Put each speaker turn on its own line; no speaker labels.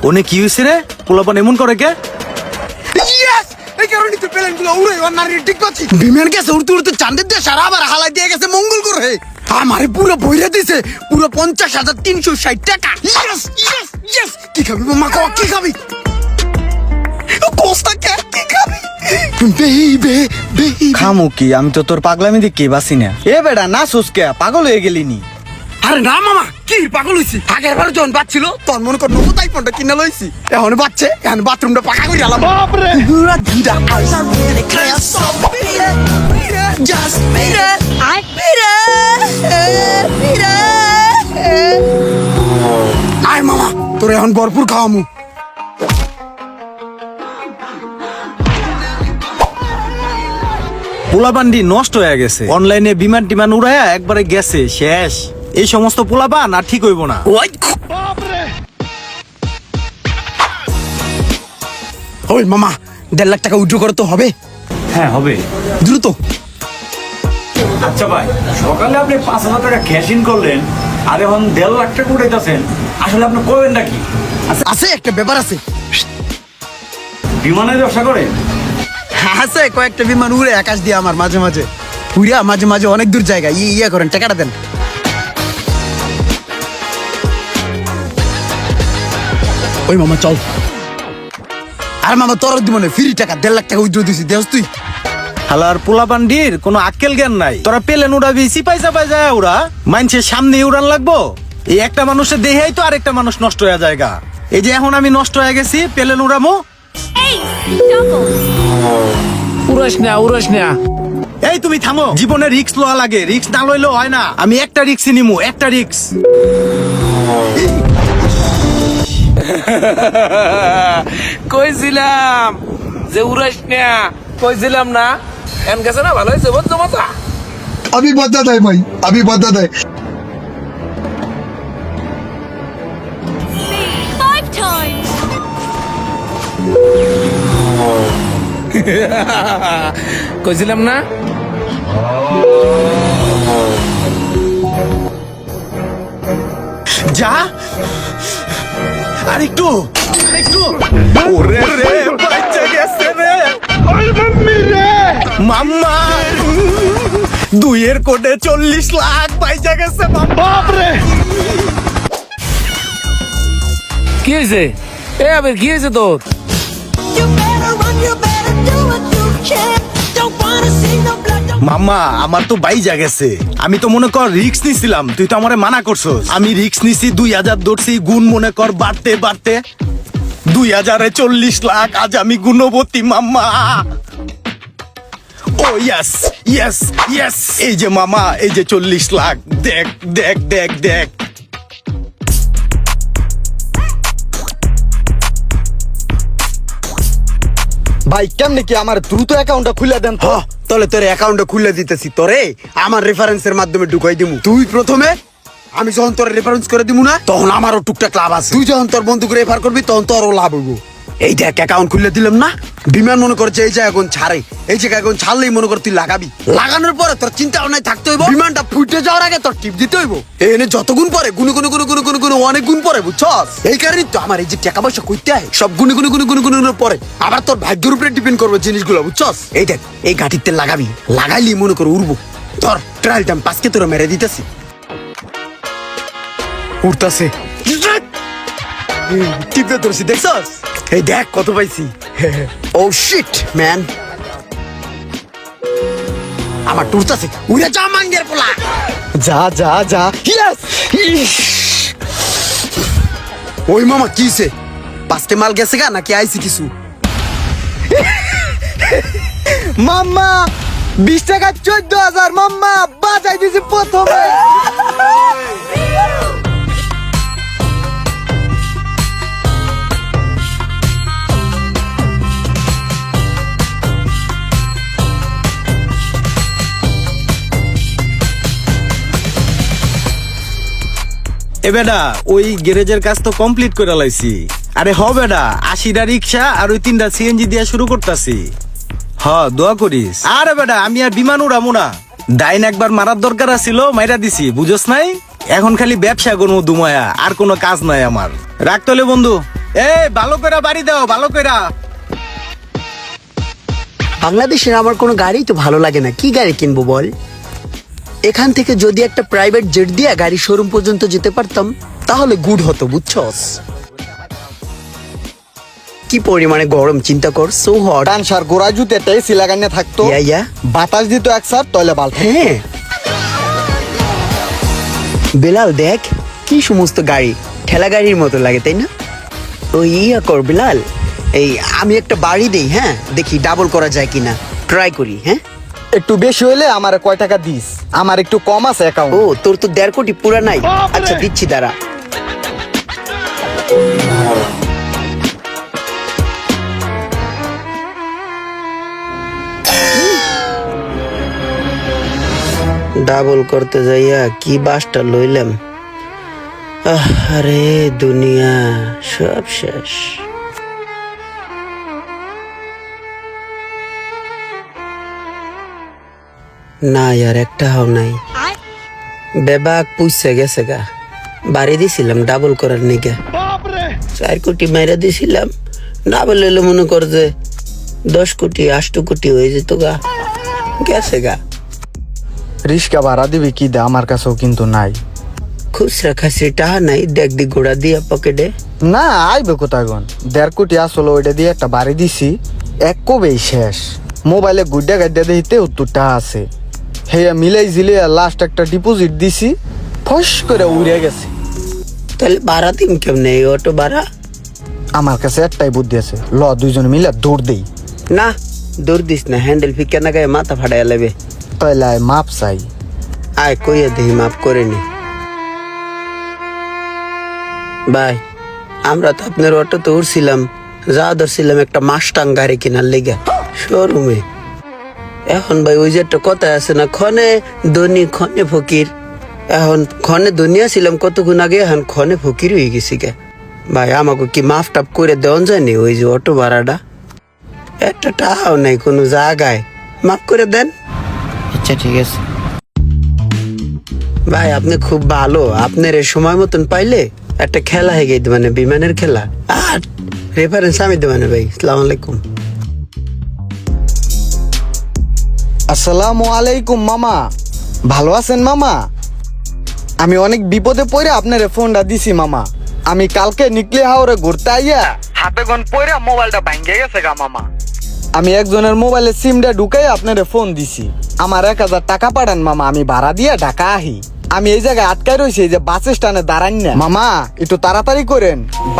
One কি হয়েছে রে? পোলাপান এমন করে কে?
ইয়েস, এই কারণে তো প্লেনগুলো উড়ে নারী ঠিক পাচ্ছি। বিমান গেছে উড়তে উড়তে চাঁদের দিয়ে সারা আবার হালাই দিয়ে গেছে মঙ্গল গ্রহে। আমারে পুরো বইরা দিছে পুরো 50,360 টাকা। Yes yes yes. কি খাবি মামা, কি খাবি? কোস্তা কে কি খাবি? বেবি বেবি
খামু কি? আমি তো তোর পাগলামি দেখি বাসি না। এ বেটা না সুসকে পাগল হয়ে গেলি নি?
আরে না মামা, কি পাগল হইছি? আগের বার যখন বাচ্ছিল তখন মনে কর নতুন আইফোনটা কিনা লইছি। এখন বাচ্চে, এখন বাথরুমটা পাকা করে আলাম। বাপ রে পুরা গিরা আইসা রে ক্লাস সব বিরে বিরে জাস্ট বিরে আই বিরে বিরে। আয় মামা, তোর এখন ভরপুর খাওয়ামু।
পোলাপান্ডি নষ্ট হয়ে গেছে, অনলাইনে বিমান টিমান উড়াইয়া একবারে গেছে শেষ। এই সমস্ত পোলাপান আর ঠিক হইব না।
ওই ওই মামা, 1.5 লাখ টাকা উইথড্র করতে হবে।
হ্যাঁ হবে।
দ্রুত।
আচ্ছা ভাই, সকালে আপনি 5,000 টাকা ক্যাশ ইন করলেন, আর এখন 1.5 লাখ টাকা উঠাইতেছেন, আসলে আপনি করবেন নাকি?
আছে একটা ব্যাপার আছে।
বিমানের ব্যবসা করেন?
আছে কয়েকটা বিমান উড়ে আকাশ দিয়ে আমার মাঝে মাঝে উড়িয়া মাঝে মাঝে অনেক দূর জায়গায় ইয়া করেন, টাকাটা দেন। ওই মামা চল। আর মামা তোর দিব না, ফ্রি টাকা 1.5 লাখ টাকা উইথড্র দিছি, দেখ তুই।
হালার পোলাপান্ডির কোনো আক্কেল জ্ঞান নাই। তোরা পেলেন উড়াবি সিপাই চাপাই যায় উড়া, মানুষের সামনে উড়ান লাগবো? এই একটা মানুষের দেহেই তো আরেকটা মানুষ নষ্ট হয়ে জায়গা। এই যে এখন আমি নষ্ট হয়ে গেছি, পেলেন উড়ামো।
উড়াস না।
এই তুমি থামো, জীবনে রিস্ক লওয়া লাগে, রিস্ক না লইলেও হয় না। আমি একটা রিস্কই নিমু, একটা রিস্ক।
কইছিলাম যে উড়াস না, কইছিলাম না? এন গেছে না, ভালো হয়েছে বুঝছো মজা।
अभी बदत है भाई, अभी बदत है।
5 times.
কইছিলাম না?
যা আরেকটু আরেকটু। ওরে রে বাচ্চা গেছে রে। ওই মাম্মি রে, মাম্মা 2 এর কোটে 40 লাখ পয়সা গেছে। বাপ রে,
কি হয়েছে? এ আবার কি হয়েছে তোর?
You better run, you better do what you can. Don't wanna see no blood.
মাম্মা আমার তো বাইজা গেছে। আমি তো মনে কর রিস্ক নিছিলাম, তুই তো আমারে মানা করছস। আমি রিস্ক নিছি, 2000 ধরছি, গুণ মনে কর বাড়তে বাড়তে 2000-এ 40 লাখ। আজ আমি গুণবতী মাম্মা। ও ইয়েস ইয়েস ইয়েস। এই যে মামা, এই যে 40 লাখ। দেখ দেখ দেখ দেখ।
ভাই কেমনে কি আমার দ্রুত অ্যাকাউন্টটা খুলে দেন তো? তাহলে তোর অ্যাকাউন্টটা খুলে দিতেছি, তোরে আমার রেফারেন্সের মাধ্যমে ঢুকাই দিমু। তুই প্রথমে, আমি যখন তোর রেফারেন্স করে দিমু না, তখন আমারও টুকটাক লাভ আছে। তুই যখন তোর বন্ধুকে রেফার করবি তখন তোরও লাভ হইব। এই দেখ অ্যাকাউন্ট খুলে দিলাম না। বিমান মনে করছে এই জায়গা এখন ছাড়ে, এই জায়গা এখন ছাড়লেই মনে কর তুই লাগাবি। লাগানোর পরে তোর চিন্তা ভাবনায় থাকতে হইব, বিমানটা ফুটে যাওয়ার আগে তোর টিপ দিতে হইব। এনে যত গুণ পরে গুনে গুনে গুনে গুনে গুনে গুনে অনেক গুণ পরে, বুঝছস? এই কারণে তো আমার এই যে টাকা পয়সা কইতে হয় সব গুনে গুনে গুনে গুনে গুনে পরে। আবার তোর ভাগ্যের উপরে ডিপেন্ড করবে জিনিসগুলো, বুঝছস? এই দেখ এই ঘাটিতে লাগাবি, লাগাইলি মনে করে উড়বো। ধর ট্রায়াল টাইম পাঁচকে তোরা মেরে দিতেছি। উঠতাছে, টিপে ধরছি, দেখছস? এই দেখ কত পাইছি। ও শিট ম্যান, আমার টুরতাছে। উড়ে যা মাঙ্গের পোলা, যা যা যা। ইয়েস। ওই মামা কিছে? পাঁচটে মাল গেছে গা নাকি আইছি কিছু? মাম্মা 20 টাকা 14,000 মাম্মা বাজাই দিছি প্রথমে।
এ বেটা ওই গ্যারেজের কাজ তো কমপ্লিট করে লাইছি। আরে হ বেটা, 80টা রিক্সা আর ওই 3টা সিএনজি দিয়া শুরু করতাছি। হ দোয়া করিস। আরে বেটা আমি আর বিমান উড়ামু না, ডাইন একবার মারার দরকার ছিল, মাইরা দিছি, বুঝোস নাই? এখন খালি ব্যবসা করবো দুমায়া, আর কোনো কাজ নাই আমার। রাখতলে বন্ধু। ভালো করে বাড়ি দাও, ভালো করে।
বাংলাদেশের আমার কোনো গাড়ি তো ভালো লাগে না, কি গাড়ি কিনবো বল? এখান থেকে যদি একটা প্রাইভেট জেট দিয়ে গাড়ি শোরুম পর্যন্ত যেতে পারতাম তাহলে গুড হতো, বুঝছস? কি পরিমাণে গরম চিন্তা কর, সো হট।
ডান সার গোড়া জুতে একটা এসি লাগানো থাকতো,
ইয়া
বাতাস দিত এক সার তলে বাল।
হ্যাঁ বিলাল দেখ কি সমস্ত গাড়ি, ঠেলা গাড়ির মতো লাগে তাই না? ওই ইয়া কর বিলাল, এই আমি একটা বাড়ি দেই, হ্যাঁ দেখি ডাবল করা যায় কিনা, ট্রাই করি। হ্যাঁ
একটু বেশি হইলে আমার কয় টাকা দিস, আমার একটু কম আছে অ্যাকাউন্ট।
ও তোর তো 1.5 কোটি পুরা নাই। আচ্ছা দিচ্ছি দাঁড়া। ডাবল করতে যাইয়া কি বাসটা লইলাম, আরে দুনিয়া সব শেষ। না ইয়ার একটা হাও নাই, বেবাক পুষছে গেছে গা। বাড়ি দিছিলাম ডাবল করার নিগে, 4 কোটি মাইরা দিছিলাম, ডাবল এলো মনে কর যে 10 কোটি 8 কোটি হয়ে যেত গা, গেছে গা।
রিস্কা ভাড়া দিবি কি দে, আমার কাছেও কিন্তু নাই।
খুচরা খাসি টাহা নাই, দেখ দি গোড়া দিয়া পকেটে।
না আইবে কোথায় গন, 1.5 কোটি আসলে ওইটা দিয়ে একটা বাড়ি দিছি, এক কবেই শেষ। মোবাইলে গুড্ডা গাড্ডা দিতে 70 আছে, হেয়া মিলাই জিলে লাস্ট একটা ডিপোজিট দিছি, ফস করে উড়ে গেছে।
তাহলে ভাড়া দিম কেমনে এই অটো ভাড়া?
আমার কাছে একটাই বুদ্ধি আছে, ল দুইজন মিলে দৌড় দেই।
না দৌড় দিস না, হ্যান্ডেল ফিকা না গায়ে মাথা ফাটাইয়া লেবে।
তাইলে আয় মাপ চাই।
আয় কইয়া দেহি মাফ করে নি। ভাই আমরা তো আপনার অটোতে উঠছিলাম, যা ধরছিলাম একটা মাস্টাং গাড়ি কেনার লেগে শোরুমে। এখন ভাই ওই যে একটা কথা আছে না, ক্ষণে ধনী ক্ষণে ফকির। এখন ক্ষণে ধনিয়া ছিলাম কতক্ষণ আগে, এখন ক্ষণে ফকির হয়ে গেছি গে। ভাই আমাকে কি মাফ টাপ করে দেওয়া যায়নি ওই যে অটো ভাড়াটা? একটা টাকাও নাই কোনো জায়গায়, মাফ করে দেন। আচ্ছা ঠিক আছে ভাই, আপনি খুব ভালো। আপনার এই সময় মতন পাইলে একটা খেলা হয়ে গেছে, মানে বিমানের খেলা। আর রেফারেন্স আমি দেবানে ভাই। আসসালামু আলাইকুম।
আসসালামু আলাইকুম মামা, ভালো আছেন মামা? আমি অনেক বিপদে পড়ে আপনার ফোনটা দিছি মামা। আমি কালকে নিকলে হাওরে ঘুরতে আইয়া হাতে গন পড়ে মোবাইলটা ভাঙ্গে গেছে গা মামা। আমি একজনের মোবাইলে সিমটা ঢুকাই আপনার ফোন দিছি। আমার 1000 টাকা পাঠান মামা, আমি ভাড়া দিয়ে ঢাকা আহি। আমি এই জায়গায় আটকাই রয়েছি, এই যে বাস স্ট্যান্ডে দাঁড়ান না মামা, একটু তাড়াতাড়ি করেন।